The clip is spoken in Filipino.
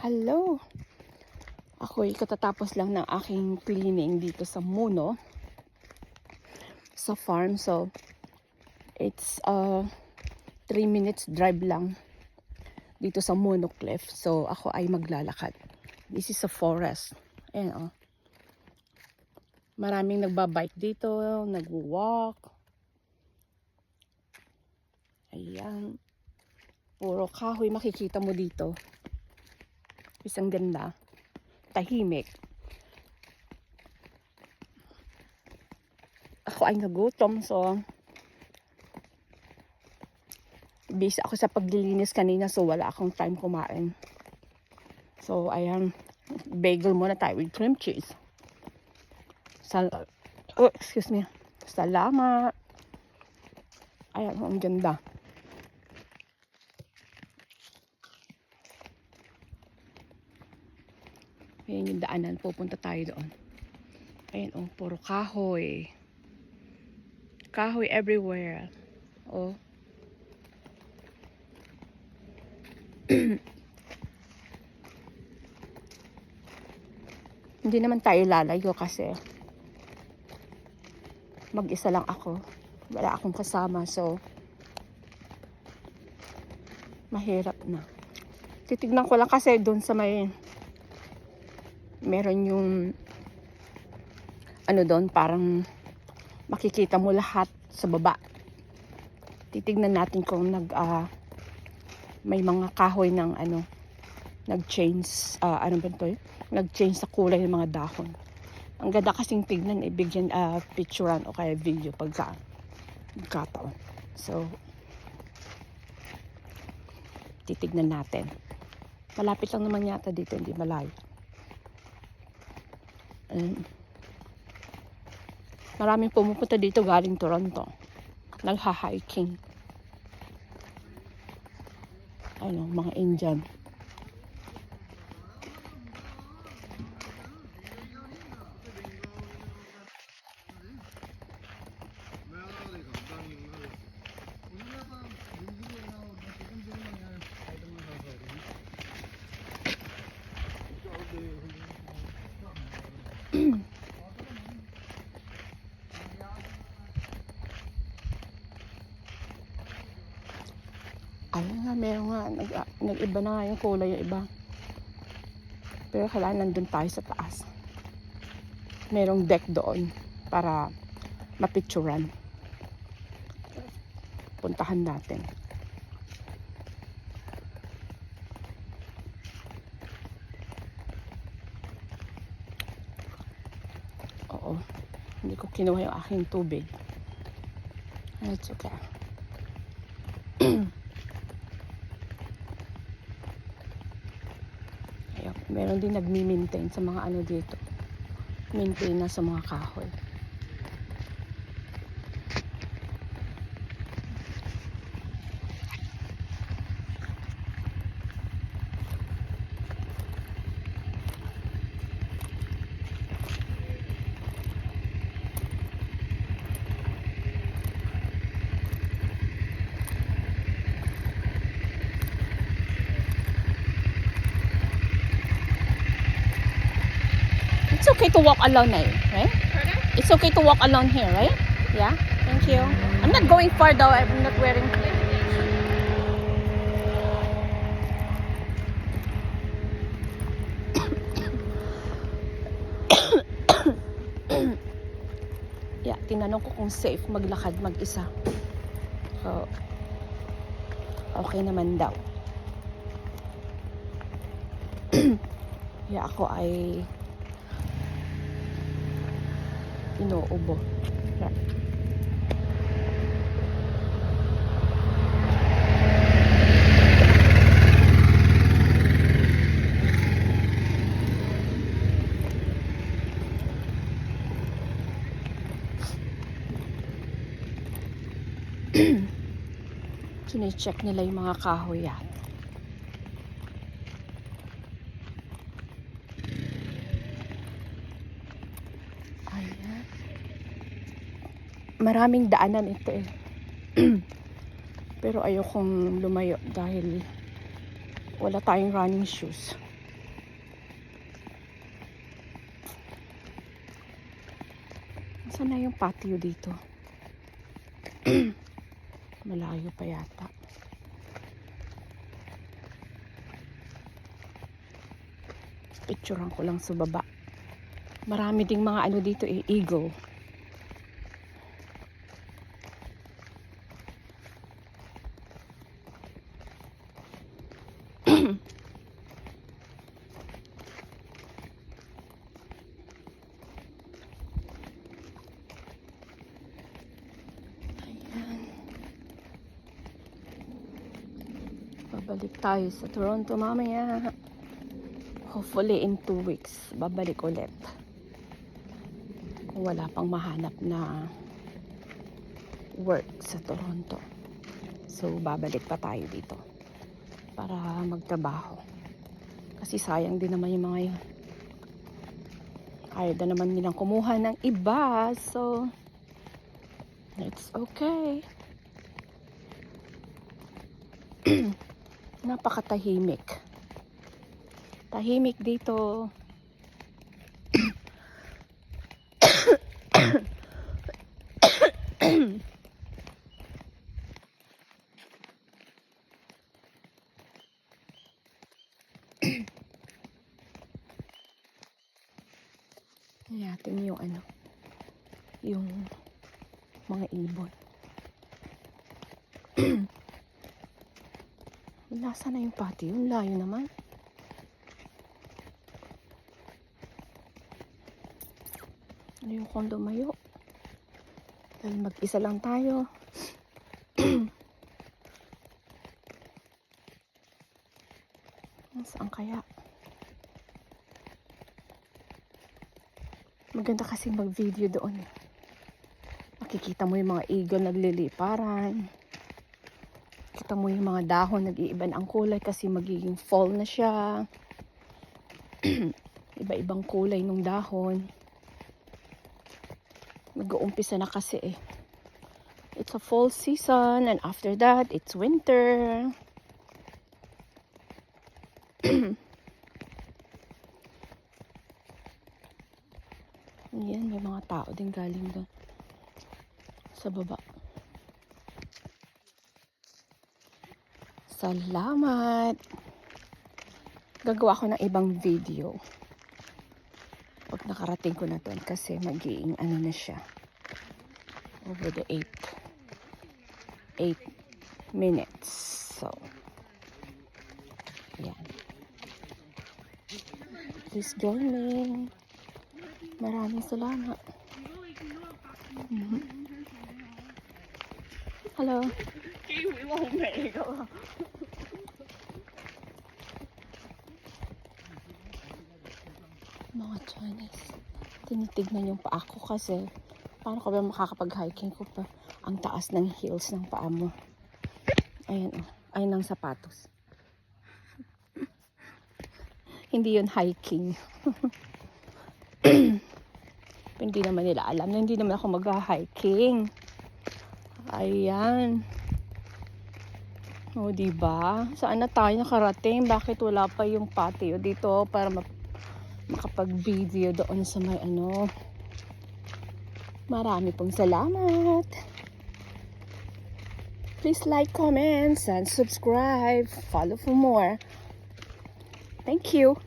Hello! Ako'y katatapos lang ng aking cleaning dito sa Muno, sa farm. So, it's 3 minutes drive lang dito sa Muno Cliff. So, ako ay maglalakad. This is a forest. Ayan, oh. Maraming nagbabike dito, nagwo-walk. Ayan. Puro kahoy makikita mo dito. Isang ganda. Tahimik. Ako ay nagutom, so busy ako sa paglilinis kanina, so wala akong time kumain. So, ayan, bagel muna tayo with cream cheese. Excuse me. Salamat. Ayan, ang ganda. Ayan yung daanan, pupunta tayo doon. Ayan, oh, puro kahoy. Kahoy everywhere. Oh. Hindi naman tayo lalayo kasi mag-isa lang ako. Wala akong kasama, so mahirap na. Titignan ko lang kasi doon sa meron yung ano doon, parang makikita mo lahat sa baba. Titignan natin kung may mga kahoy ng nag-change, nag-change sa kulay ng mga dahon. Ang ganda kasing tignan, bigyan picturean o kaya video pagka nagkataon. So, titignan natin. Malapit lang naman yata dito, hindi malayo. Maraming pumupunta dito galing Toronto. Nagha-hiking. Mga Indian. Ayun nga, meron nga, nag-iba na nga yung kulay yung iba. Pero kailangan nandun tayo sa taas. Merong deck doon para mapicturan. Puntahan natin. Oo, hindi ko kinuha yung aking tubig. It's okay. Meron din nagmi-maintain sa mga dito. Maintenance sa mga kahoy. It's okay to walk alone, right? Pardon? It's okay to walk alone here, right? Yeah? Thank you. I'm not going far though. I'm not wearing... Yeah, tinanong ko kung safe maglakad mag-isa. So, okay naman daw. Yeah, ako ay inuubo. Sine-check nila yung mga kahoy yan. Ayan. Maraming daanan ito Pero ayokong lumayo dahil wala tayong running shoes. Saan na yung patio dito? Malayo pa yata. Picturean ko lang sa baba. Marami ding mga ano dito eagle. Babalik tayo sa Toronto mamaya. Hopefully in 2 weeks, babalik ulit. Kung wala pang mahanap na work sa Toronto. So, babalik pa tayo dito para magtrabaho. Kasi sayang din naman yung mga yun. Ayaw na naman nilang kumuha ng iba. So, it's okay. Napakatahimik. Tahimik dito. Natin yung ano, yung mga ibon. Nasa na yung patio? Yung layo naman. Ayokong lumayo. Dahil mag-isa lang tayo. Saan kaya? Maganda kasi mag-video doon. Makikita mo yung mga eagle nagliliparan. Kita mo yung mga dahon nag-iiba ang kulay kasi magiging fall na siya. Iba-ibang kulay ng dahon. Nag-uumpisa na kasi eh. It's a fall season and after that, it's winter. Yan, may mga tao din galing doon sa baba. Salamat! Gagawa ko ng ibang video pag nakarating ko na doon kasi magiging ano na siya over the 8 minutes. So, yan. Please join me. Maraming salamat. Hello. Mga Chinese. Tinitignan yung paa ko kasi paano ka ba makakapag-hiking ko pa ang taas ng heels ng paa mo. Ayan oh. Ayun ang sapatos. Hindi yun hiking. Hindi naman nila alam na hindi naman ako mag-hiking. Ayan. O, diba? Saan na tayo nakarating? Bakit wala pa yung patio dito para makapag-video doon sa may ano? Marami pong salamat. Please like, comments, and subscribe. Follow for more. Thank you.